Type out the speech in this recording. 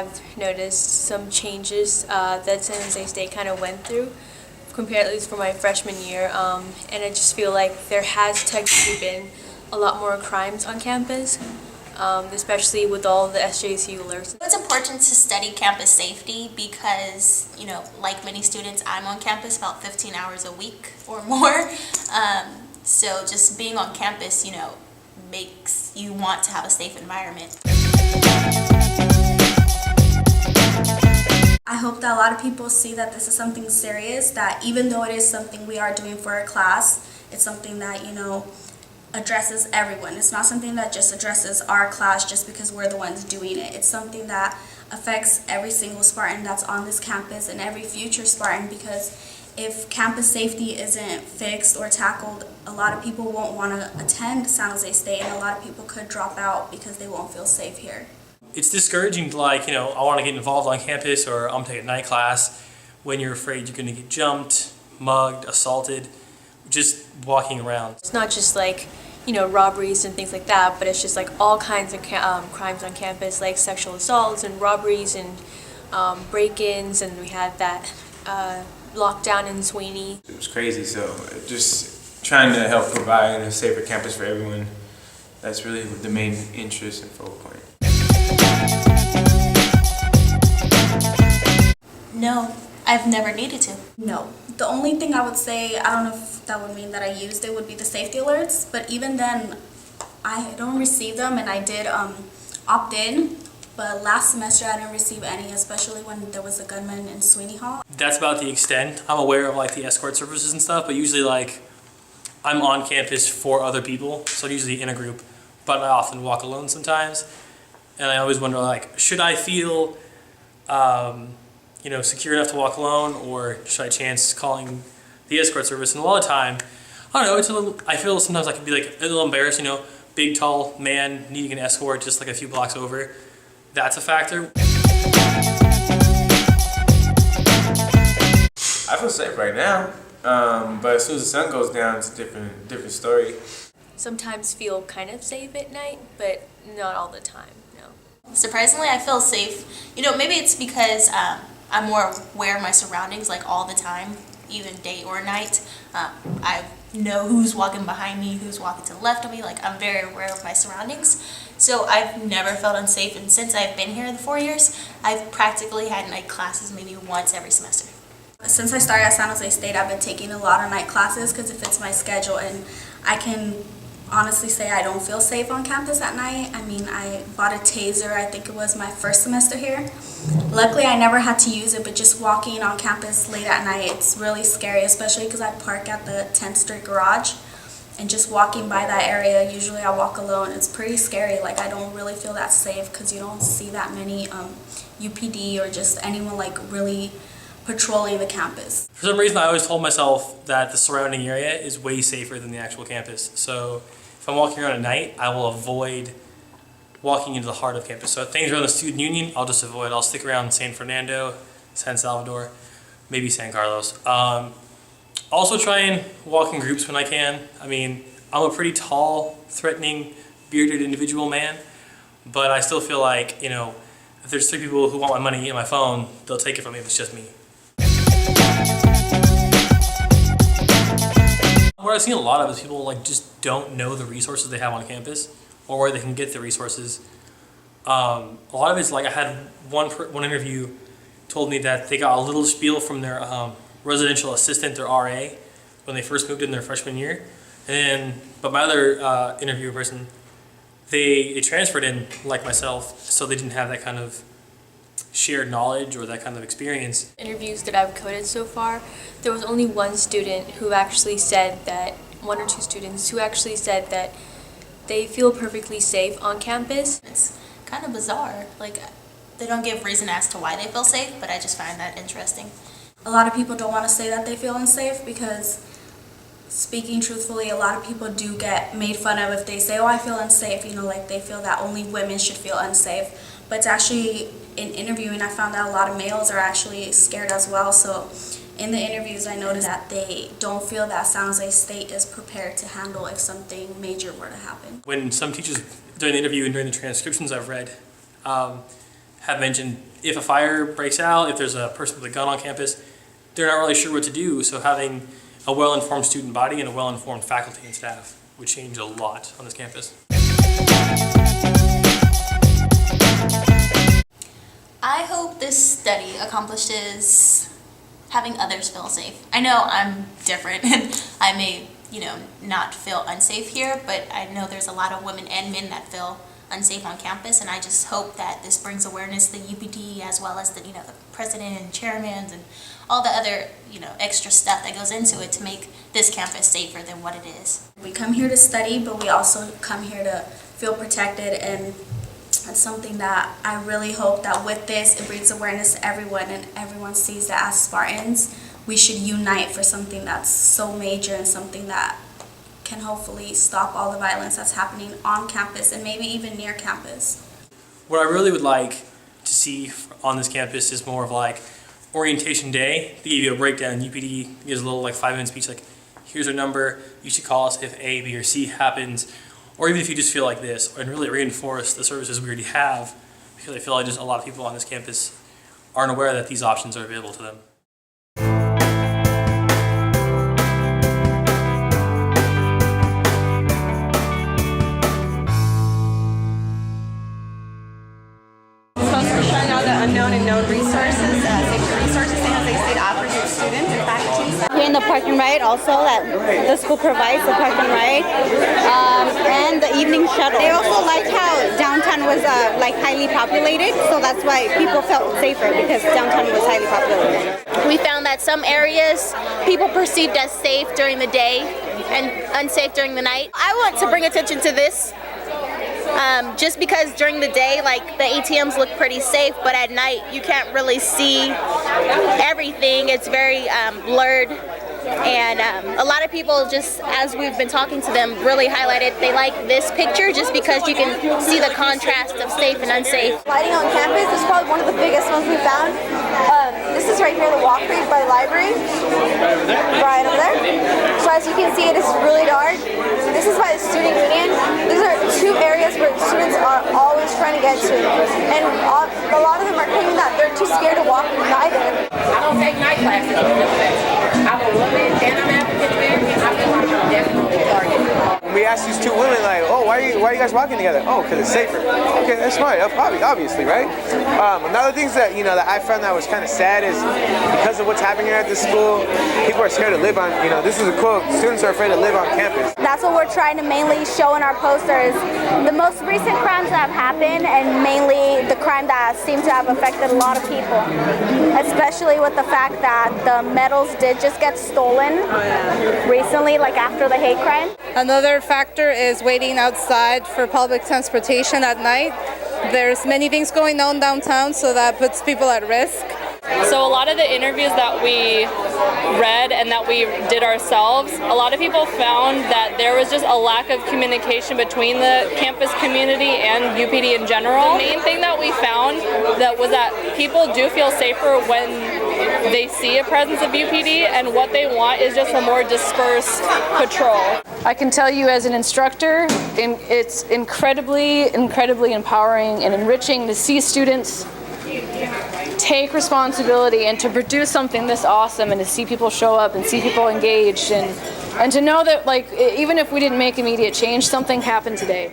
have noticed some changes that San Jose State kind of went through, compared at least for my freshman year, and I just feel like there has technically been a lot more crimes on campus, especially with all the SJSU alerts. It's important to study campus safety because, like many students, I'm on campus about 15 hours a week or more. So just being on campus, makes you want to have a safe environment. I hope that a lot of people see that this is something serious, that even though it is something we are doing for our class, it's something that, addresses everyone. It's not something that just addresses our class just because we're the ones doing it. It's something that affects every single Spartan that's on this campus and every future Spartan, because if campus safety isn't fixed or tackled, a lot of people won't want to attend San Jose State, and a lot of people could drop out because they won't feel safe here. It's discouraging to I want to get involved on campus, or I'm taking a night class, when you're afraid you're going to get jumped, mugged, assaulted, just walking around. It's not just robberies and things like that, but it's just all kinds of crimes on campus, like sexual assaults and robberies and break-ins, and we had that lockdown in Sweeney. It was crazy, so just trying to help provide a safer campus for everyone. That's really the main interest and focal point. No, I've never needed to. No. The only thing I would say, I don't know if that would mean that I used it, would be the safety alerts, but even then, I don't receive them, and I did opt in, but last semester I didn't receive any, especially when there was a gunman in Sweeney Hall. That's about the extent. I'm aware of the escort services and stuff, but usually I'm on campus for other people, so usually in a group, but I often walk alone sometimes, and I always wonder should I feel secure enough to walk alone, or should I chance calling the escort service? And a lot of the time, I don't know, I feel sometimes I can be a little embarrassed, big tall man needing an escort just a few blocks over. That's a factor. I feel safe right now, but as soon as the sun goes down, it's a different story. Sometimes feel kind of safe at night, but not all the time, no. Surprisingly, I feel safe. Maybe it's because I'm more aware of my surroundings all the time, even day or night. I know who's walking behind me, who's walking to the left of me. I'm very aware of my surroundings. So I've never felt unsafe, and since I've been here the 4 years, I've practically had night classes maybe once every semester. Since I started at San Jose State, I've been taking a lot of night classes because it fits my schedule, and I can honestly say I don't feel safe on campus at night. I mean, I bought a taser, I think it was my first semester here. Luckily, I never had to use it, but just walking on campus late at night, it's really scary, especially because I park at the 10th Street garage. And just walking by that area, usually I walk alone. It's pretty scary. I don't really feel that safe because you don't see that many UPD or just anyone really patrolling the campus. For some reason, I always told myself that the surrounding area is way safer than the actual campus. So if I'm walking around at night, I will avoid walking into the heart of campus. So things around the Student Union, I'll just avoid. I'll stick around San Fernando, San Salvador, maybe San Carlos. Also try and walk in groups when I can. I mean, I'm a pretty tall, threatening, bearded individual man, but I still feel if there's 3 people who want my money and my phone, they'll take it from me if it's just me. What I've seen a lot of is people just don't know the resources they have on campus or where they can get the resources. A lot of it's I had one interview told me that they got a little spiel from their residential assistant, their RA, when they first moved in their freshman year. But my other interview person, they transferred in like myself, so they didn't have that kind of shared knowledge or that kind of experience. Interviews that I've coded so far, there was only one student who actually said that, 1 or 2 students who actually said that they feel perfectly safe on campus. It's kind of bizarre. They don't give reason as to why they feel safe, but I just find that interesting. A lot of people don't want to say that they feel unsafe because, speaking truthfully, a lot of people do get made fun of if they say, oh, I feel unsafe, they feel that only women should feel unsafe. But it's actually, in interviewing, I found that a lot of males are actually scared as well. So in the interviews, I noticed that they don't feel that San Jose State is prepared to handle if something major were to happen. When some teachers, during the interview and during the transcriptions I've read, have mentioned if a fire breaks out, if there's a person with a gun on campus, they're not really sure what to do. So having a well-informed student body and a well-informed faculty and staff would change a lot on this campus. I hope this study accomplishes having others feel safe. I know I'm different and I may, not feel unsafe here, but I know there's a lot of women and men that feel unsafe on campus, and I just hope that this brings awareness to the UPD as well as the president and chairmen and all the other extra stuff that goes into it to make this campus safer than what it is. We come here to study, but we also come here to feel protected, and it's something that I really hope that with this it brings awareness to everyone, and everyone sees that as Spartans we should unite for something that's so major and something that can hopefully stop all the violence that's happening on campus and maybe even near campus. What I really would like to see on this campus is more of like orientation day. They give you a breakdown. UPD gives a little 5-minute speech like, here's our number, you should call us if A, B, or C happens. Or even if you just feel like this, and really reinforce the services we already have, because I feel like just a lot of people on this campus aren't aware that these options are available to them. Showing all the unknown and known resources, safety resources San Jose State offers its students and faculty. Here in the park and ride also that the school provides, the park and ride, and the evening shuttle. They also liked how downtown was highly populated, so that's why people felt safer, because downtown was highly populated. We found that some areas people perceived as safe during the day and unsafe during the night. I want to bring attention to this. Just because during the day, the ATMs look pretty safe, but at night you can't really see everything. It's very blurred. And a lot of people, just as we've been talking to them, really highlighted they like this picture just because you can see the contrast of safe and unsafe. Lighting on campus is probably one of the biggest ones we found. This is right here, the walk creek by the library. Right over there. So as you can see, it is really dark. This is by the student union. These are two areas where students are always trying to get to. And a lot of them are claiming that they're too scared to walk neither. I don't take night classes. I'm a woman and I'm African American. I feel like I'm definitely targeted. We asked these two women, why are you guys walking together? Oh, because it's safer. Okay, that's smart. Obviously, right? Another thing that that I found that was kind of sad is because of what's happening here at this school, people are scared to live on. This is a quote. Students are afraid to live on campus. That's what we're trying to mainly show in our posters. The most recent crimes that have happened, and mainly the crime that seemed to have affected a lot of people, especially with the fact that the medals did just get stolen recently, after the hate crime. Another factor is waiting outside for public transportation at night. There's many things going on downtown, so that puts people at risk. So a lot of the interviews that we read and that we did ourselves, a lot of people found that there was just a lack of communication between the campus community and UPD in general. The main thing that we found was that people do feel safer when they see a presence of UPD, and what they want is just a more dispersed patrol. I can tell you as an instructor, it's incredibly empowering and enriching to see students take responsibility and to produce something this awesome, and to see people show up and see people engaged, and to know that even if we didn't make immediate change, something happened today.